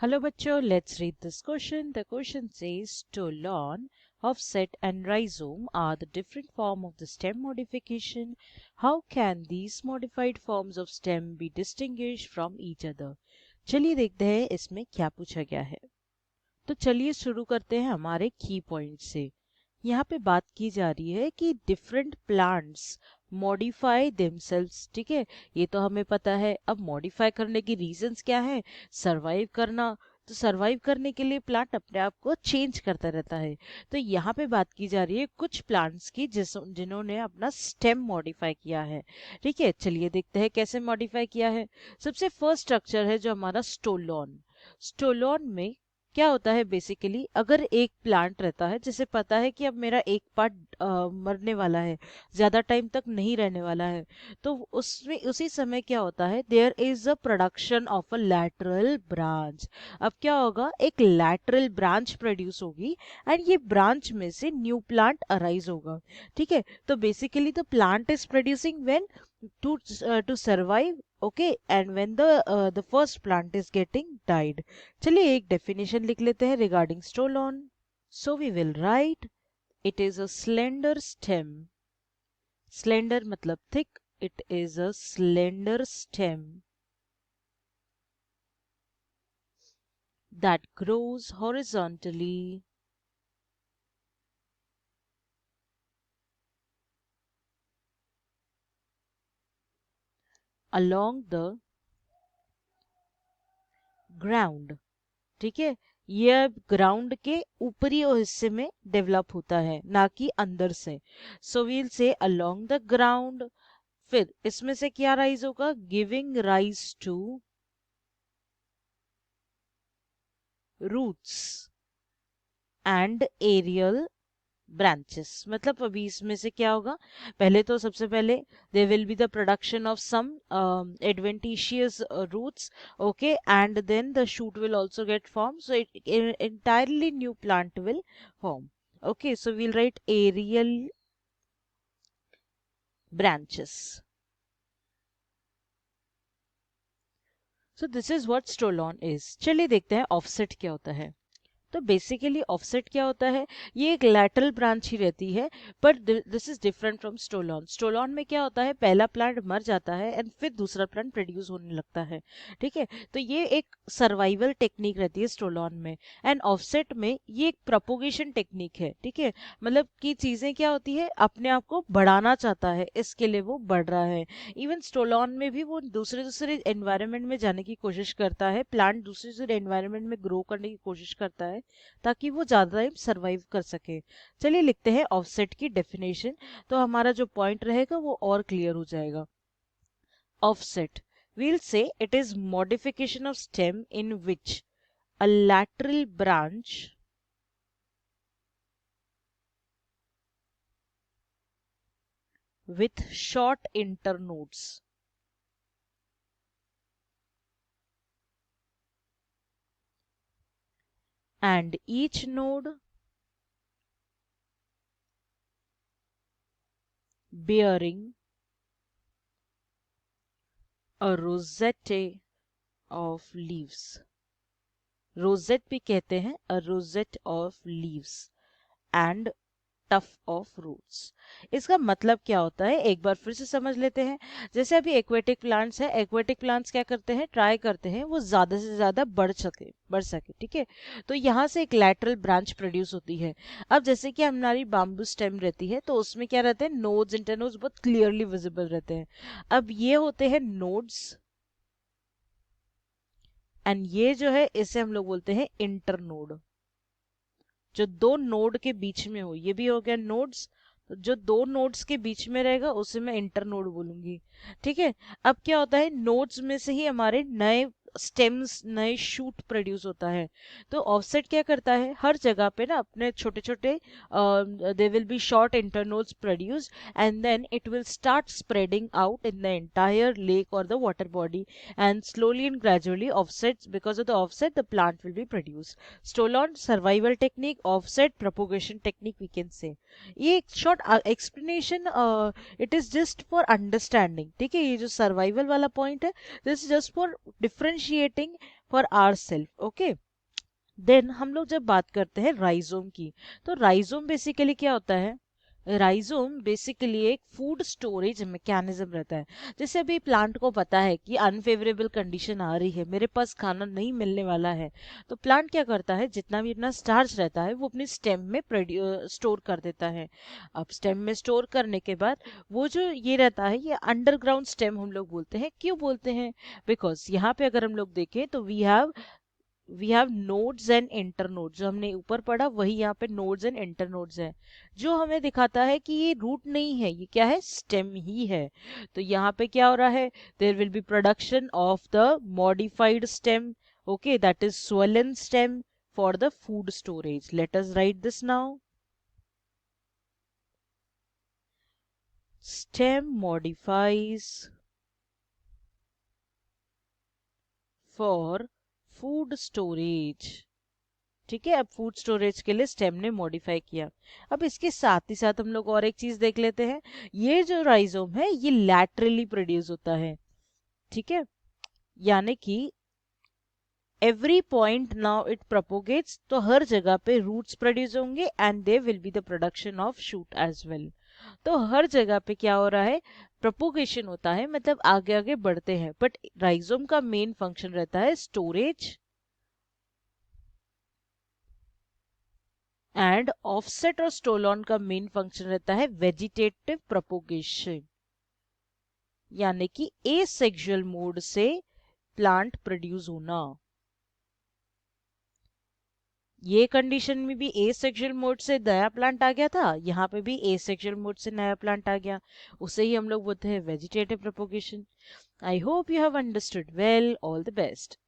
Hello bachcho, let's read this question. The question says stolon, offset and rhizome are the different form of the stem modification. How can these modified forms of stem be distinguished from each other? चलिए देखते हैं इसमें क्या पूछा गया है। तो चलिए शुरू करते हैं हमारे की पॉइंट से। यहाँ पे बात की जा रही है कि डिफरेंट प्लांट्स मॉडिफाई देमसेल्व्स, ठीक है, ये तो हमें पता है। अब मॉडिफाई करने की रीजंस क्या है? सरवाइव करना। तो सरवाइव करने के लिए प्लांट अपने आप को चेंज करता रहता है। तो यहाँ पे बात की जा रही है कुछ प्लांट्स की जिन्होंने अपना स्टेम मॉडिफाई किया है। ठीक है, चलिए देखते हैं कैसे मॉडिफाई किया है। सबसे फर्स्ट स्ट्रक्चर है जो हमारा स्टोलॉन। स्टोलॉन में क्या होता है बेसिकली, अगर एक प्लांट रहता है, जैसे पता है कि अब मेरा एक पार्ट मरने वाला है, ज्यादा टाइम तक नहीं रहने वाला है, तो उसमें उसी समय क्या होता है, there is a production of a lateral branch. अब क्या होगा, एक लैटरल ब्रांच प्रोड्यूस होगी एंड ये ब्रांच में से न्यू प्लांट अराइज होगा। ठीक है, तो basically the plant is producing when to survive, okay, and when the first plant is getting died. चलिए एक definition लिख लेते हैं regarding stolon. So we will write it is a slender stem. Slender मतलब thick. It is a slender stem that grows horizontally along the ground. ठीक है, ये अब ग्राउंड के ऊपरी हिस्से में डेवलप होता है, ना कि अंदर से। सो वील से अलोंग द ग्राउंड। फिर इसमें से क्या राइज होगा, giving rise to roots and aerial branches. मतलब अभी इसमें से क्या होगा, पहले तो सबसे पहले there will be the production of some adventitious roots, okay, and then the shoot will also get formed, so entirely new plant will form. Okay, so we'll write aerial branches. So this is what stolon is. चलिए देखते हैं offset क्या होता है। तो basically offset क्या होता है, ये एक लैटरल ब्रांच ही रहती है, but this is different from stolon. Stolon में क्या होता है, पहला प्लांट मर जाता है एंड फिर दूसरा प्लांट प्रोड्यूस होने लगता है। ठीक है, तो ये एक सर्वाइवल टेक्निक रहती है स्टोलॉन में। एंड ऑफसेट में ये एक प्रोपोगेशन टेक्निक है। ठीक है, मतलब कि चीजें क्या होती है, अपने आप को बढ़ाना चाहता है, इसके लिए वो बढ़ रहा है। इवन स्टोलॉन में भी वो दूसरे दूसरे एनवायरनमेंट में जाने की कोशिश करता है, प्लांट दूसरे दूसरे एनवायरनमेंट में ग्रो करने की कोशिश करता है ताकि वो ज्यादा टाइम सरवाइव कर सके। चलिए लिखते हैं ऑफसेट की डेफिनेशन, तो हमारा जो पॉइंट रहेगा वो और क्लियर हो जाएगा। Offset, we'll say it is modification of stem in which a lateral branch with short internodes and each node bearing a rosette of leaves। Rosette भी कहते हैं, a rosette of leaves and tuft of roots. इसका मतलब क्या होता है, एक बार फिर से समझ लेते हैं। जैसे अभी एक्वेटिक प्लांट्स है, एक्वेटिक प्लांट्स क्या करते हैं, ट्राई करते हैं वो ज्यादा से ज्यादा बढ़ सके। ठीक है, तो यहाँ से एक लैटरल ब्रांच प्रोड्यूस होती है। अब जैसे कि हमारी बाम्बू स्टेम रहती है, तो उसमें क्या रहते हैं, नोड्स इंटरनोड्स बहुत क्लियरली विजिबल रहते हैं। अब ये होते हैं नोड्स एंड ये जो है इसे हम लोग बोलते हैं इंटरनोड। जो दो नोड के बीच में हो, ये भी हो गया नोड्स, तो जो दो नोड्स के बीच में रहेगा उसे मैं इंटरनोड बोलूंगी। ठीक है, अब क्या होता है, नोड्स में से ही हमारे नए स्टेम्स, नए शूट प्रोड्यूस होता है। तो ऑफसेट क्या करता है, हर जगह पे ना अपने छोटे छोटे they will be short internodes produced and then it will start spreading out in the entire lake और the water body and slowly and gradually offset, because of the offset the plant will be produced. Stolon survival technique, offset propagation technique we can say. ये एक short explanation, it is just for understanding. ठीक है, ये जो survival वाला point है, this is just for differentiating for our self, okay. Then हम लोग जब बात करते हैं राइजोम की, तो राइजोम बेसिकली क्या होता है? राइजोम बेसिकली एक फूड स्टोरेज मैकेनिज्म रहता है। जैसे अभी प्लांट को पता है कि अनफेवरेबल कंडीशन आ रही है, मेरे पास खाना नहीं मिलने वाला है, तो प्लांट क्या करता है, जितना भी अपना स्टार्च रहता है वो अपनी स्टेम में स्टोर कर देता है। अब स्टेम में स्टोर करने के बाद वो जो ये रहता है, ये अंडरग्राउंड स्टेम हम लोग बोलते हैं। क्यों बोलते हैं? बिकॉज यहाँ पे अगर हम लोग देखें तो we have nodes and internodes. जो हमने ऊपर पढ़ा वही यहाँ पे नोड्स एंड इंटरनोड्स है, जो हमें दिखाता है कि ये रूट नहीं है, ये क्या है, स्टेम ही है। तो यहाँ पे क्या हो रहा है, there will be production of the modified stem, okay, that is swollen stem for the food storage. Let us write this now. Stem modifies for food storage. ठीक है, अब फूड स्टोरेज के लिए स्टेम ने मॉडिफाई किया। अब इसके साथ ही साथ हम लोग और एक चीज देख लेते हैं। ये जो राइजोम है ये लैटरली प्रोड्यूस होता है, ठीक है, यानी कि every point now it propagates, तो हर जगह पे रूट्स प्रोड्यूस होंगे and they will be the production of shoot as well. तो हर जगह पे क्या हो रहा है, प्रोपोगेशन होता है, मतलब आगे आगे बढ़ते हैं। बट राइजोम का मेन फंक्शन रहता है स्टोरेज एंड ऑफसेट और स्टोलॉन का मेन फंक्शन रहता है वेजिटेटिव प्रोपोगेशन, यानी कि एसेक्सुअल मोड से प्लांट प्रोड्यूस होना। ये कंडीशन में भी एसेक्सुअल मोड से नया प्लांट आ गया था, यहाँ पे भी एसेक्सुअल मोड से नया प्लांट आ गया, उसे ही हम लोग बोलते हैं vegetative propagation. I hope you have understood well. All the best.